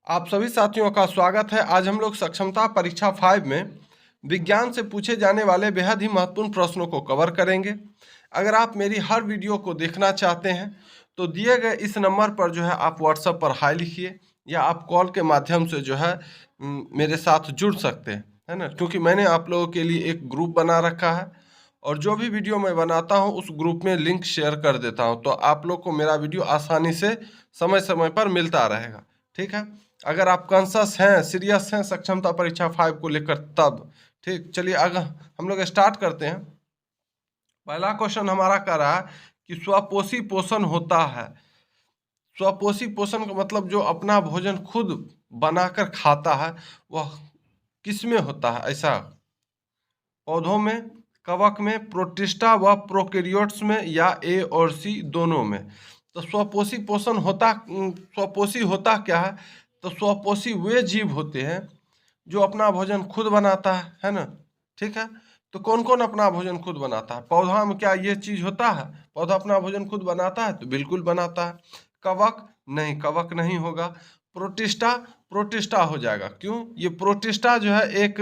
आप सभी साथियों का स्वागत है। आज हम लोग सक्षमता परीक्षा 5 में विज्ञान से पूछे जाने वाले बेहद ही महत्वपूर्ण प्रश्नों को कवर करेंगे। अगर आप मेरी हर वीडियो को देखना चाहते हैं तो दिए गए इस नंबर पर जो है आप व्हाट्सएप पर हाई लिखिए या आप कॉल के माध्यम से जो है मेरे साथ जुड़ सकते हैं, है ना। क्योंकि मैंने आप लोगों के लिए एक ग्रुप बना रखा है और जो भी वीडियो मैं बनाता हूं उस ग्रुप में लिंक शेयर कर देता हूं, तो आप लोग को मेरा वीडियो आसानी से समय समय पर मिलता रहेगा। ठीक है, अगर आप कॉन्शस हैं, सीरियस हैं सक्षमता परीक्षा 5 को लेकर तब ठीक। चलिए अगर हम लोग स्टार्ट करते हैं। पहला क्वेश्चन हमारा कह रहा है कि स्वपोषी पोषण होता है। स्वपोषी पोषण का मतलब जो अपना भोजन खुद बनाकर खाता है वह किसमें होता है? ऐसा पौधों में, कवक में, प्रोटिस्टा व प्रोकैरियोट्स में या ए और सी दोनों में। तो स्वपोषी पोषण होता स्वपोषी होता क्या है? तो स्वपोषी वे जीव होते हैं जो अपना भोजन खुद बनाता है ना। ठीक है, तो कौन कौन अपना भोजन खुद बनाता है? पौधा में क्या ये चीज होता है? पौधा अपना भोजन खुद बनाता है? तो बिल्कुल बनाता है। कवक नहीं, कवक नहीं होगा। प्रोटिस्टा, प्रोटिस्टा हो जाएगा। क्यों? ये प्रोटिस्टा जो है एक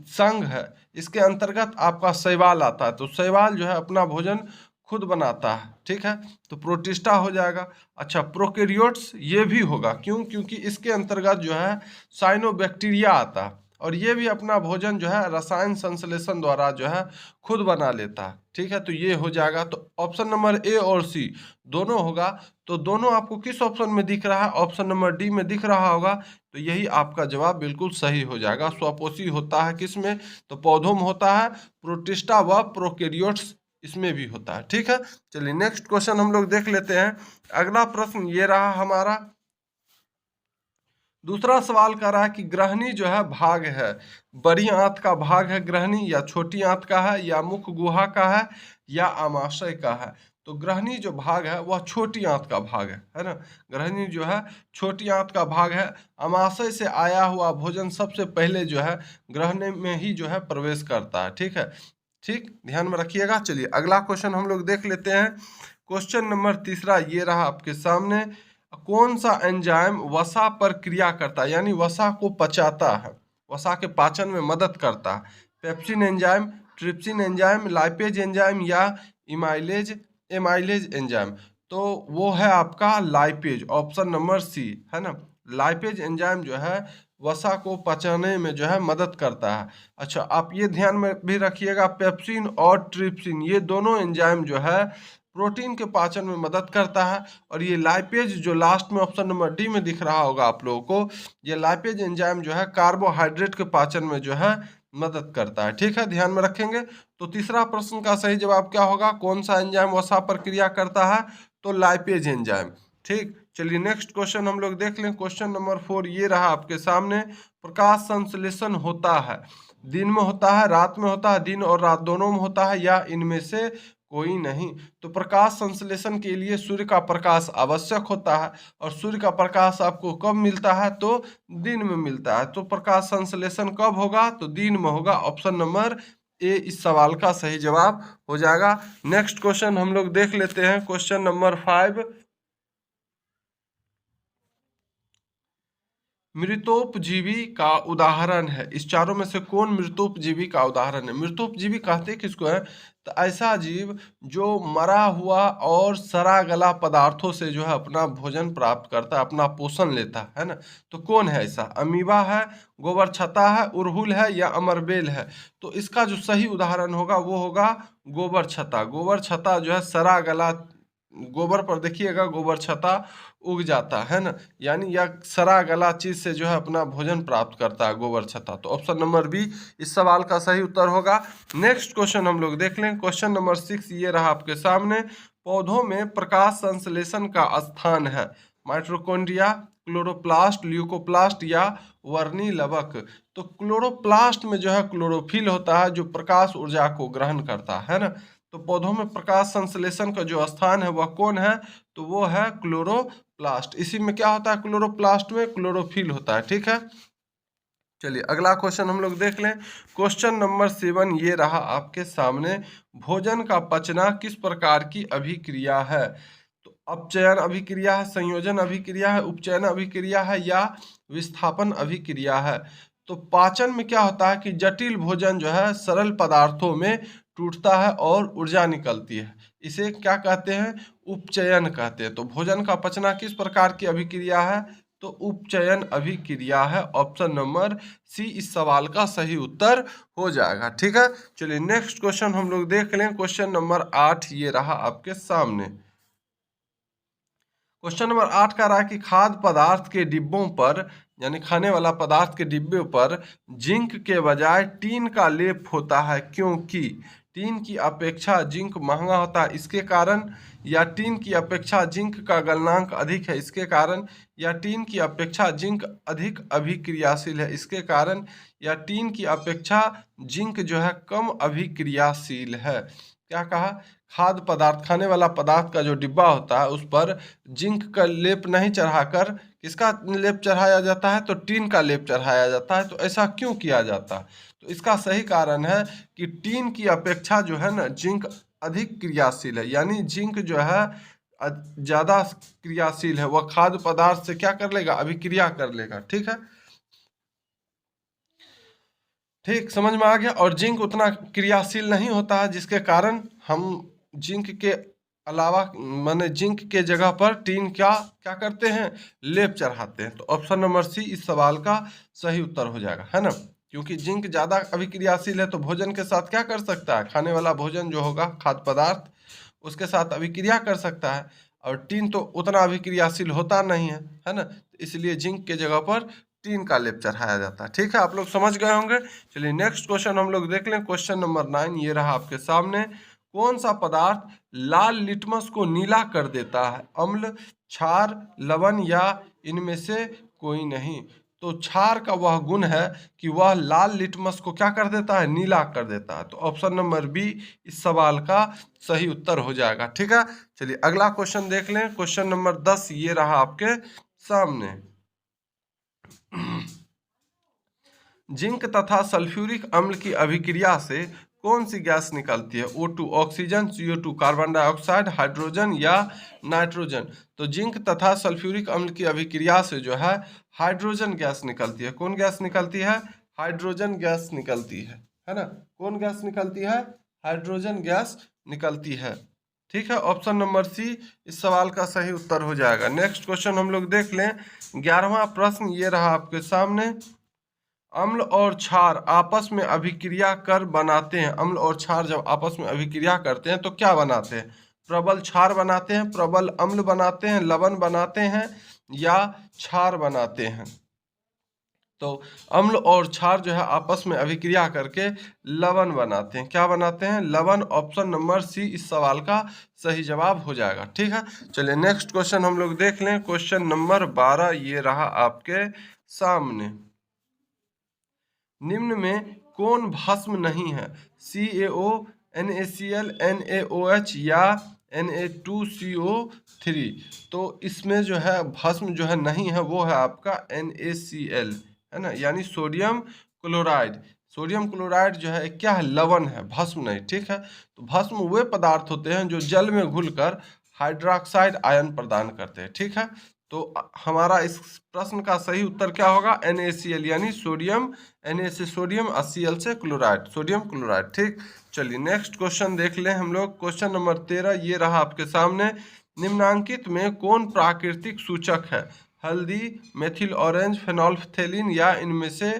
संघ है, इसके अंतर्गत आपका शैवाल आता है, तो शैवाल जो है अपना भोजन खुद बनाता है। ठीक है, तो प्रोटिस्टा हो जाएगा। अच्छा, प्रोकैरियोट्स ये भी होगा। क्यों? क्योंकि इसके अंतर्गत जो है साइनोबैक्टीरिया आता है और ये भी अपना भोजन जो है रसायन संश्लेषण द्वारा जो है खुद बना लेता है। ठीक है, तो ये हो जाएगा। तो ऑप्शन नंबर ए और सी दोनों होगा। तो दोनों आपको किस ऑप्शन में दिख रहा है? ऑप्शन नंबर डी में दिख रहा होगा। तो यही आपका जवाब बिल्कुल सही हो जाएगा। स्वपोषी होता है किस में? तो पौधों में होता है, प्रोटिस्टा व प्रोकैरियोट्स इसमें भी होता है। ठीक है, चलिए नेक्स्ट क्वेश्चन हम लोग देख लेते हैं। अगला प्रश्न ये रहा हमारा। दूसरा सवाल कर रहा है कि ग्रहणी जो है भाग है, बड़ी आंत का भाग है ग्रहणी, या छोटी आंत का है, या मुख गुहा का है, या आमाशय का है। तो ग्रहणी जो भाग है वह छोटी आंत का भाग है ना। ग्रहणी जो है छोटी आंत का भाग है। आमाशय से आया हुआ भोजन सबसे पहले जो है ग्रहणी में ही जो है प्रवेश करता है। ठीक है, ठीक, ध्यान में रखिएगा। चलिए अगला क्वेश्चन हम लोग देख लेते हैं। क्वेश्चन नंबर तीसरा ये रहा आपके सामने। कौन सा एंजाइम वसा पर क्रिया करता है, यानी वसा को पचाता है, वसा के पाचन में मदद करता है? Pepsin enzyme, trypsin enzyme, lipase enzyme, या इमाइलेज एमाइलेज एंजाइम। तो वो है आपका लाइपेज, ऑप्शन नंबर सी, है ना। लाइपेज एंजाइम जो है वसा को पचाने में जो है मदद करता है। अच्छा, आप ये ध्यान में भी रखिएगा, पेप्सिन और ट्रिप्सिन ये दोनों एंजाइम जो है प्रोटीन के पाचन में मदद करता है। और ये लाइपेज जो लास्ट में ऑप्शन नंबर डी में दिख रहा होगा आप लोगों को, ये लाइपेज एंजाइम जो है कार्बोहाइड्रेट के पाचन में जो है मदद करता है। ठीक है, ध्यान में रखेंगे। तो तीसरा प्रश्न का सही जवाब क्या होगा? कौन सा एंजाइम वसा पर क्रिया करता है? तो लाइपेज एंजाइम। ठीक, चलिए नेक्स्ट क्वेश्चन हम लोग देख लें। क्वेश्चन नंबर 4 ये रहा आपके सामने। प्रकाश संश्लेषण होता है, दिन में होता है, रात में होता है, दिन और रात दोनों में होता है, या इनमें से कोई नहीं? तो प्रकाश संश्लेषण के लिए सूर्य का प्रकाश आवश्यक होता है और सूर्य का प्रकाश आपको कब मिलता है? तो दिन में मिलता है। तो प्रकाश संश्लेषण कब होगा? तो दिन में होगा। ऑप्शन नंबर ए इस सवाल का सही जवाब हो जाएगा। नेक्स्ट क्वेश्चन हम लोग देख लेते हैं। क्वेश्चन नंबर 5, मृतोपजीवी का उदाहरण है। इस चारों में से कौन मृतोपजीवी का उदाहरण है? मृतोपजीवी कहते किसको है? तो ऐसा जीव जो मरा हुआ और सड़ा गला पदार्थों से जो है अपना भोजन प्राप्त करता है, अपना पोषण लेता है ना। तो कौन है ऐसा? अमीबा है, गोबर छत्ता है, उड़हुल है, या अमरबेल है? तो इसका जो सही उदाहरण होगा वो होगा गोबर छत्ता। गोबर छत्ता जो है सड़ा गला, गोबर पर देखिएगा गोबर छत्ता उग जाता है ना, यानी यह सड़ा गला चीज से जो है अपना भोजन प्राप्त करता है गोबर छत्ता। तो ऑप्शन नंबर बी इस सवाल का सही उत्तर होगा। नेक्स्ट क्वेश्चन हम लोग देख लें। क्वेश्चन नंबर 6 ये रहा आपके सामने। पौधों में प्रकाश संश्लेषण का स्थान है माइटोकॉन्ड्रिया, क्लोरोप्लास्ट, ल्यूकोप्लास्ट, या वर्णी लवक। तो क्लोरोप्लास्ट में जो है क्लोरोफिल होता है जो प्रकाश ऊर्जा को ग्रहण करता है ना। तो पौधों में प्रकाश संश्लेषण का जो स्थान है वह कौन है? तो वो है क्लोरोप्लास्ट। इसी में क्या होता है? क्लोरोप्लास्ट में क्लोरोफिल होता है। ठीक है, चलिए अगला क्वेश्चन हम लोग देख लें। क्वेश्चन नंबर 7 ये रहा आपके सामने। भोजन का पचना किस प्रकार की अभिक्रिया है? तो अपचयन अभिक्रिया है, संयोजन अभिक्रिया है, उपचयन अभिक्रिया है या विस्थापन अभिक्रिया है। तो पाचन में क्या होता है कि जटिल भोजन जो है सरल पदार्थों में टूटता है और ऊर्जा निकलती है, इसे क्या कहते हैं, उपचयन कहते हैं। तो भोजन का पचना किस प्रकार की अभिक्रिया है, तो उपचयन अभिक्रिया है। ऑप्शन नंबर सी इस सवाल का सही उत्तर हो जाएगा। ठीक है, चलिए नेक्स्ट क्वेश्चन हम लोग देख लें। क्वेश्चन नंबर 8 ये रहा आपके सामने। क्वेश्चन नंबर 8 का रहा है कि खाद्य पदार्थ के डिब्बों पर, यानी खाने वाला पदार्थ के डिब्बे पर जिंक के बजाय टीन का लेप होता है, क्योंकि टीन की अपेक्षा जिंक महंगा होता है इसके कारण, या टीन की अपेक्षा जिंक का गलनांक अधिक है इसके कारण, या टीन की अपेक्षा जिंक अधिक अभिक्रियाशील है इसके कारण, या टीन की अपेक्षा जिंक जो है कम अभिक्रियाशील है। क्या कहा, खाद्य पदार्थ, खाने वाला पदार्थ का जो डिब्बा होता है उस पर जिंक का लेप नहीं चढ़ाकर किसका लेप चढ़ाया जाता है, तो टीन का लेप चढ़ाया जाता है। तो ऐसा क्यों किया जाता है, तो इसका सही कारण है कि टीन की अपेक्षा जो है ना जिंक अधिक क्रियाशील है, यानी जिंक जो है ज़्यादा क्रियाशील है, वह खाद्य पदार्थ से क्या कर लेगा, अभिक्रिया कर लेगा। ठीक है, ठीक समझ में आ गया। और जिंक उतना क्रियाशील नहीं होता है जिसके कारण हम जिंक के अलावा माने जिंक के जगह पर टीन क्या क्या करते हैं, लेप चढ़ाते हैं। तो ऑप्शन नंबर सी इस सवाल का सही उत्तर हो जाएगा, है ना। क्योंकि जिंक ज़्यादा अभिक्रियाशील है तो भोजन के साथ क्या कर सकता है, खाने वाला भोजन जो होगा खाद्य पदार्थ उसके साथ अभिक्रिया कर सकता है, और टीन तो उतना अभिक्रियाशील होता नहीं है ना। इसलिए जिंक के जगह पर टीन का लेप चढ़ाया जाता है। ठीक है, आप लोग समझ गए होंगे। चलिए नेक्स्ट क्वेश्चन हम लोग देख लें। क्वेश्चन नंबर 9 ये रहा आपके सामने। कौन सा पदार्थ लाल लिटमस को नीला कर देता है, अम्ल, क्षार, लवण या इनमें से कोई नहीं। तो क्षार का वह गुण है कि वह लाल लिटमस को क्या कर देता है, नीला कर देता है। तो ऑप्शन नंबर बी इस सवाल का सही उत्तर हो जाएगा। ठीक है, चलिए अगला क्वेश्चन देख लें। क्वेश्चन नंबर 10 ये रहा आपके सामने। जिंक तथा सल्फ्यूरिक अम्ल की अभिक्रिया से कौन सी गैस निकलती है, O2 oxygen, CO2 carbon dioxide, hydrogen या नाइट्रोजन। तो जिंक तथा सल्फ्यूरिक अम्ल की अभिक्रिया से जो है हाइड्रोजन गैस निकलती है। कौन गैस निकलती है, हाइड्रोजन गैस निकलती है ना। कौन गैस निकलती है, हाइड्रोजन गैस निकलती है। ठीक है, ऑप्शन नंबर सी इस सवाल का सही उत्तर हो जाएगा। नेक्स्ट क्वेश्चन हम लोग देख लें। 11वां प्रश्न ये रहा आपके सामने। अम्ल और क्षार आपस में अभिक्रिया कर बनाते हैं, अम्ल और क्षार जब आपस में अभिक्रिया करते हैं तो क्या बनाते हैं, प्रबल क्षार बनाते हैं, प्रबल अम्ल बनाते हैं, लवण बनाते हैं या क्षार बनाते हैं। तो अम्ल और क्षार जो है आपस में अभिक्रिया करके लवण बनाते हैं। क्या बनाते हैं, लवण। ऑप्शन नंबर सी इस सवाल का सही जवाब हो जाएगा। ठीक है, चलिए नेक्स्ट क्वेश्चन हम लोग देख लें। क्वेश्चन नंबर 12 ये रहा आपके सामने। निम्न में कौन भस्म नहीं है, CaO, NaCl, NaOH या Na2CO3। तो इसमें जो है भस्म जो है नहीं है वो है आपका NaCl, है ना, यानी सोडियम क्लोराइड। सोडियम क्लोराइड जो है क्या है, लवण है, भस्म नहीं। ठीक है, तो भस्म वे पदार्थ होते हैं जो जल में घुलकर हाइड्रोक्साइड आयन प्रदान करते हैं। ठीक है, तो हमारा इस प्रश्न का सही उत्तर क्या होगा, NaCl, यानी सोडियम, Na से सोडियम और Cl से क्लोराइड, सोडियम क्लोराइड। ठीक, चलिए नेक्स्ट क्वेश्चन देख लें हम लोग। क्वेश्चन नंबर 13 ये रहा आपके सामने। निम्नांकित में कौन प्राकृतिक सूचक है, हल्दी, मेथिल ऑरेंज, फेनोल्फथेलिन या इनमें से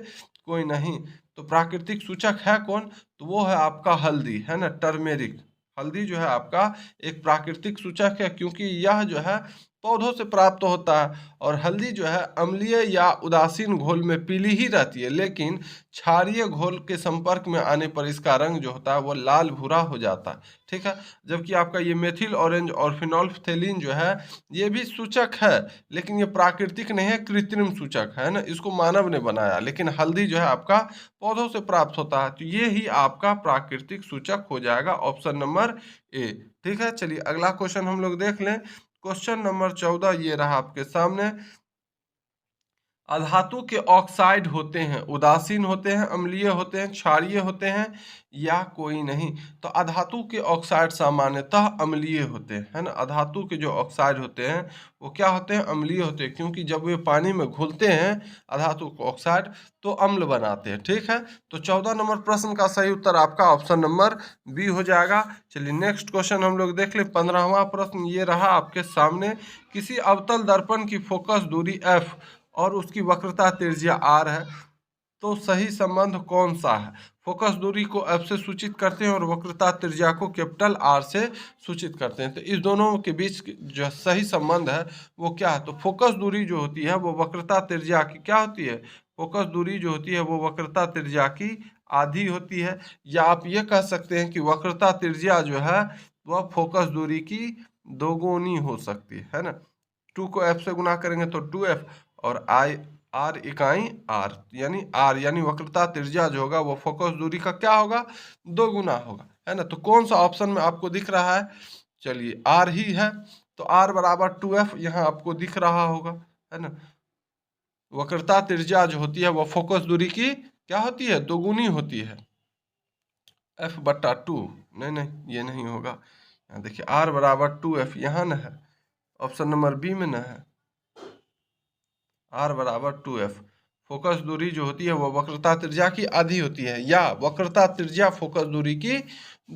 कोई नहीं। तो प्राकृतिक सूचक है कौन, तो वो है आपका हल्दी, है ना, टर्मेरिक। हल्दी जो है आपका एक प्राकृतिक सूचक है, क्योंकि यह जो है पौधों से प्राप्त होता है, और हल्दी जो है अम्लीय या उदासीन घोल में पीली ही रहती है, लेकिन क्षारीय घोल के संपर्क में आने पर इसका रंग जो होता है वो लाल भूरा हो जाता है। ठीक है, जबकि आपका ये मेथिल ऑरेंज और फिनोल्फथेलिन जो है ये भी सूचक है, लेकिन ये प्राकृतिक नहीं है, कृत्रिम सूचक है ना, इसको मानव ने बनाया। लेकिन हल्दी जो है आपका पौधों से प्राप्त होता है, तो ये ही आपका प्राकृतिक सूचक हो जाएगा, ऑप्शन नंबर ए। ठीक है, चलिए अगला क्वेश्चन हम लोग देख लें। क्वेश्चन नंबर 14 ये रहा आपके सामने। अधातु के ऑक्साइड होते हैं, उदासीन होते हैं, अम्लीय होते हैं, क्षारीय होते हैं या कोई नहीं। तो अधातु के ऑक्साइड सामान्यतः अम्लीय होते हैं, है ना। अधातु के जो ऑक्साइड होते हैं वो क्या होते हैं, अम्लीय होते हैं, क्योंकि जब वे पानी में घुलते हैं अधातु के ऑक्साइड तो अम्ल बनाते हैं। ठीक है, तो 14 नंबर प्रश्न का सही उत्तर आपका ऑप्शन नंबर बी हो जाएगा। चलिए नेक्स्ट क्वेश्चन हम लोग देख ले। 15वां प्रश्न ये रहा आपके सामने। किसी अवतल दर्पण की फोकस दूरी f और उसकी वक्रता त्रिज्या r है, तो सही संबंध कौन सा है। फोकस दूरी को f से सूचित करते हैं और वक्रता त्रिज्या को कैपिटल R से सूचित करते हैं। तो इस दोनों के बीच जो सही संबंध है वो क्या है, तो फोकस दूरी जो होती है वो वक्रता त्रिज्या की क्या होती है, फोकस दूरी जो होती है वो वक्रता त्रिज्या की आधी होती है। या आप ये कह सकते हैं कि वक्रता त्रिज्या जो है वह फोकस दूरी की दोगुनी हो सकती है ना। 2 को f से गुना करेंगे तो 2f और r इकाई r यानी वक्रता त्रिज्या जो होगा वो फोकस दूरी का क्या होगा, दो गुना होगा, है ना। तो कौन सा ऑप्शन में आपको दिख रहा है, चलिए r ही है, तो r बराबर 2f यहाँ आपको दिख रहा होगा, है ना। वक्रता त्रिज्या जो होती है वो फोकस दूरी की क्या होती है, दोगुनी होती है, f/2। नहीं ये नहीं होगा, यहाँ देखिए r बराबर 2f यहाँ न है, ऑप्शन नंबर बी में न है, r बराबर 2f। फोकस दूरी जो होती है वो वक्रता त्रिज्या की आधी होती है या वक्रता त्रिज्या फोकस दूरी की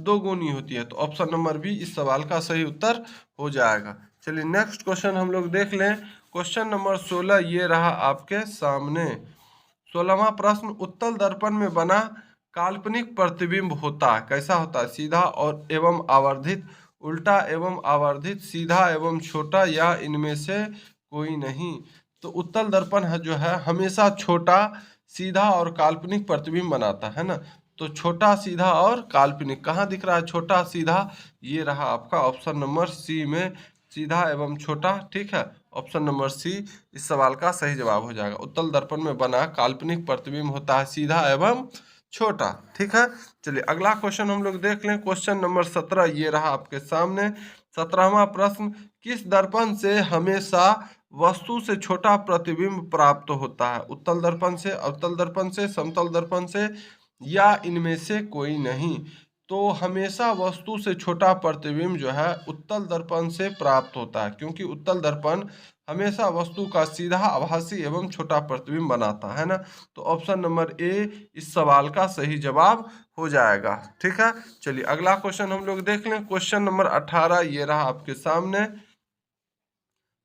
दोगुनी होती है। तो ऑप्शन नंबर बी इस सवाल का सही उत्तर हो जाएगा। चलिए नेक्स्ट क्वेश्चन हम लोग देख लें। क्वेश्चन नंबर 16 ये रहा आपके सामने। 16वां प्रश्न। उत्तल दर्पण में बना काल्पनिक प्रतिबिंब होता है, कैसा होता है, सीधा और एवं आवर्धित, उल्टा एवं आवर्धित, सीधा एवं छोटा या इनमें से कोई नहीं। तो उत्तल दर्पण है जो है हमेशा छोटा, सीधा और काल्पनिक प्रतिबिंब बनाता है ना। तो छोटा, सीधा और काल्पनिक कहाँ दिख रहा है, छोटा सीधा, ये रहा आपका ऑप्शन नंबर सी में, सीधा एवं छोटा। ठीक है, ऑप्शन नंबर सी इस सवाल का सही जवाब हो जाएगा। उत्तल दर्पण में बना काल्पनिक प्रतिबिंब होता है सीधा एवं छोटा। ठीक है, चलिए अगला क्वेश्चन हम लोग देख लें। क्वेश्चन नंबर 17 ये रहा आपके सामने। 17वां प्रश्न। किस दर्पण से हमेशा वस्तु से छोटा प्रतिबिंब प्राप्त होता है, उत्तल दर्पण से, अवतल दर्पण से, समतल दर्पण से या इनमें से कोई नहीं। तो हमेशा वस्तु से छोटा प्रतिबिंब जो है उत्तल दर्पण से प्राप्त होता है, क्योंकि उत्तल दर्पण हमेशा वस्तु का सीधा, आभासी एवं छोटा प्रतिबिंब बनाता है ना। तो ऑप्शन नंबर ए इस सवाल का सही जवाब हो जाएगा। ठीक है, चलिए अगला क्वेश्चन हम लोग देख लें। क्वेश्चन नंबर 18 ये रहा आपके सामने।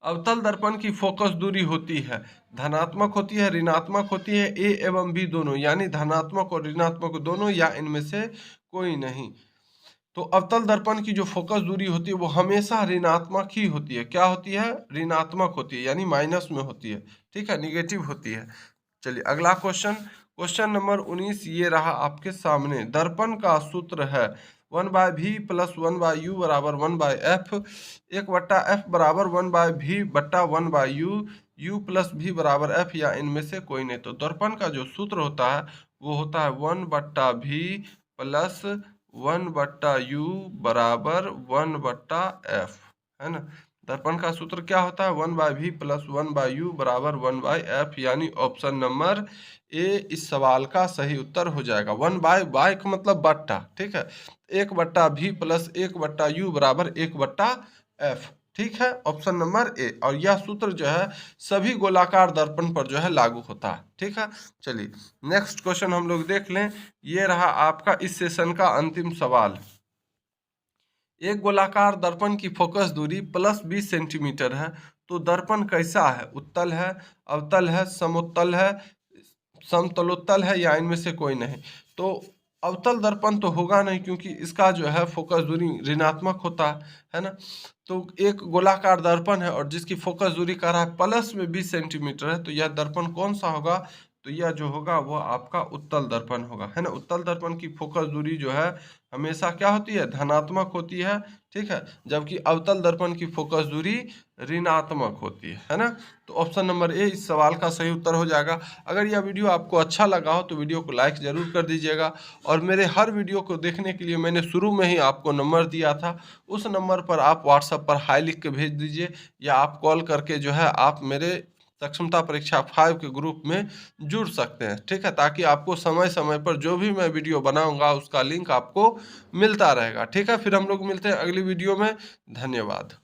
अवतल दर्पण की फोकस दूरी होती है, धनात्मक होती है, ऋणात्मक होती है, ए एवं बी दोनों, यानी धनात्मक और ऋणात्मक दोनों या इनमें से कोई नहीं। तो अवतल दर्पण की जो फोकस दूरी होती है वो हमेशा ऋणात्मक ही होती है। क्या होती है, ऋणात्मक होती है, यानी माइनस में होती है। ठीक है, निगेटिव होती है। चलिए अगला क्वेश्चन, क्वेश्चन नंबर 19 ये रहा आपके सामने। दर्पण का सूत्र है 1/v + 1/u बराबर 1/f, 1/f बराबर 1/v बट्टा 1/u, u + v बराबर f या इनमें से कोई नहीं। तो दर्पण का जो सूत्र होता है वो होता है 1/v + 1/u बराबर 1/f, है ना। दर्पण का सूत्र क्या होता है, 1/v + 1/u बराबर 1/f, यानी ऑप्शन नंबर ए इस सवाल का सही उत्तर हो जाएगा। 1/y का मतलब बट्टा, ठीक है, 1/v + 1/u बराबर 1/f। ठीक है, ऑप्शन नंबर ए। और यह सूत्र जो है सभी गोलाकार दर्पण पर जो है लागू होता है। ठीक है, चलिए नेक्स्ट क्वेश्चन हम लोग देख लें। ये रहा आपका इस सेशन का अंतिम सवाल। एक गोलाकार दर्पण की फोकस दूरी +20 सेंटीमीटर है, तो दर्पण कैसा है, उत्तल है, अवतल है, समोत्तल है, समतलोत्तल है या इनमें से कोई नहीं। तो अवतल दर्पण तो होगा नहीं, क्योंकि इसका जो है फोकस दूरी ऋणात्मक होता है ना। तो एक गोलाकार दर्पण है और जिसकी फोकस दूरी कह रहा है +20 सेंटीमीटर है, तो यह दर्पण कौन सा होगा, तो यह जो होगा वो आपका उत्तल दर्पण होगा, है ना। उत्तल दर्पण की फोकस दूरी जो है हमेशा क्या होती है, धनात्मक होती है। ठीक है, जबकि अवतल दर्पण की फोकस दूरी ऋणात्मक होती है ना। तो ऑप्शन नंबर ए इस सवाल का सही उत्तर हो जाएगा। अगर यह वीडियो आपको अच्छा लगा हो तो वीडियो को लाइक ज़रूर कर दीजिएगा, और मेरे हर वीडियो को देखने के लिए मैंने शुरू में ही आपको नंबर दिया था, उस नंबर पर आप व्हाट्सएप पर हाई लिख के भेज दीजिए, या आप कॉल करके जो है आप मेरे सक्षमता परीक्षा 5 के ग्रुप में जुड़ सकते हैं, ठीक है, ताकि आपको समय समय पर जो भी मैं वीडियो बनाऊंगा उसका लिंक आपको मिलता रहेगा, ठीक है। फिर हम लोग मिलते हैं अगली वीडियो में। धन्यवाद।